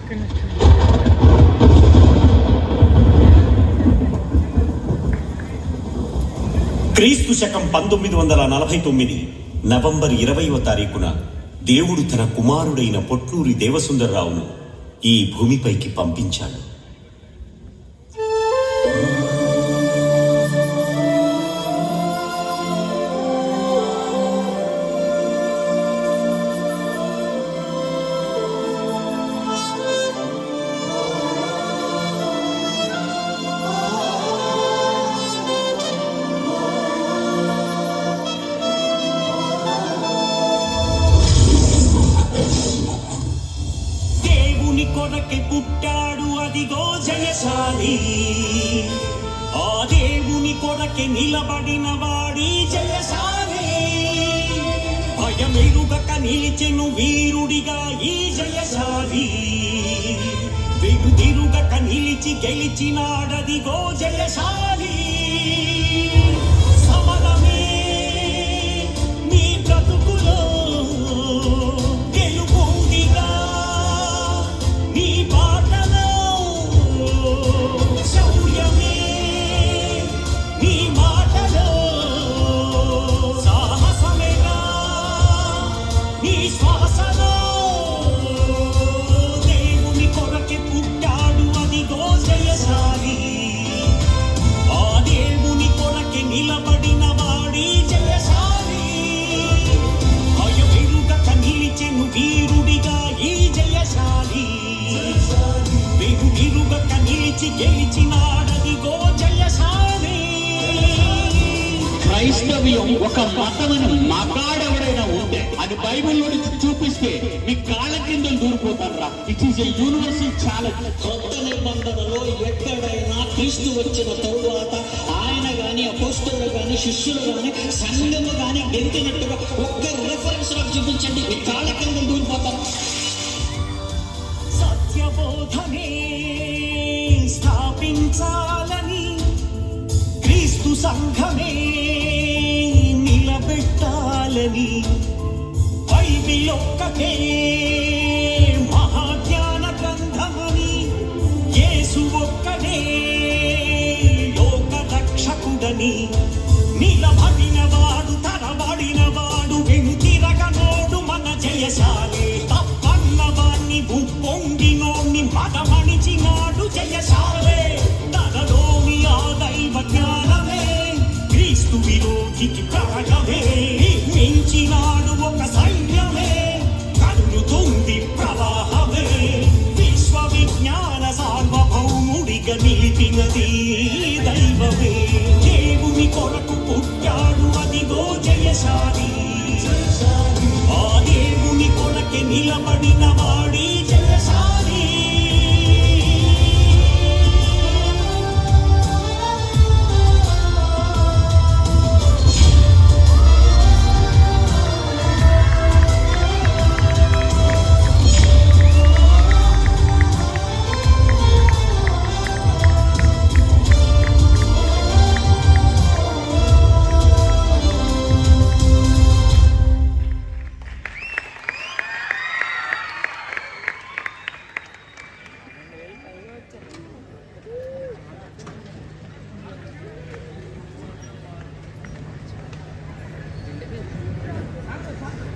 క్రీస్తు శకం 1949 నవంబర్ 20వ తారీఖున దేవుడు తన కుమారుడైన పొట్లూరి దేవసుందర్రావును ఈ భూమిపైకి పంపించాడు. కొరకే పుట్టాడు అదిగో జయశాలి, ఆ దేవుని కొరకే నిలబడిన వాడి జయశాలి. భయమెరుగక నిలిచెను వీరుడిగా ఈ జయశాలి, వెనుదిరుగక నిలిచి గెలిచినాడదిగో జయశాలి. సమరమే నీ బ్రతుకులో గెలుపుదిగా, నీ బాటలో శౌర్యమే, నీ మాటలో సాహసమేగా, నీ శ్వాసలో దేవుని కొరకే పుట్టాడు అదిగో జయశాలి, ఆ దేవుని కొరకే నిలబడిన వాడి జయశాలి. భయమెరుగక నిలిచెను వీరుడిగా ఈ జయశాలి, వెనుదిరుగక నిలిచి గెలిచినాడదిగో జయశాలి. క్రైస్తవ్యం ఒక మతమని మగాడెవడైనా ఉంటే అది బైబిల్లో నుంచి చూపిస్తే మీ కాళ్ళ కింద దూరిపోతారా. It is a universal challenge. కొత్త నిబంధనలో ఎక్కడైనా క్రీస్తు వచ్చిన తరువాత ఆయన గాని అపోస్తలులు గాని శిష్యులు గాని సంఘము గాని గెంతినట్టుగా ఒక్క రెఫరెన్స్ నాకు చూపించండి, మీ కాళ్ళ కింద దూరిపోతారు. సత్యబోధనే స్థాపించాలని క్రీస్తు సంఘమే నిలబెట్టాలని బైబిల్ ఒక్కటే మహాజ్ఞాన గ్రంథమని, యేసు ఒక్కడే లోక రక్షకుడని నిలబడిన వాడు తరబడిన వాడు వెనుతిరగనోడు మన జయశాలి. తప్పన్న వాణ్ణి ఉప్పొంగినోణ్ణి మదమణిచినాడు జయశాలే. తనలోని ఆ దైవ జ్ఞానమే క్రీస్తు విరోధికి ప్రాణమే, మించినాడు ఒక సైన్యమే కన్నుతుంది ప్రవాహమే. విశ్వవిజ్ఞాన సార్వభౌముడిగా నిలిపినది దైవమే. దేవుని కొరకు పుట్టాడు అదిగో జయశాలి, ఆ దేవుని కొరకే నిలబడిన వాడి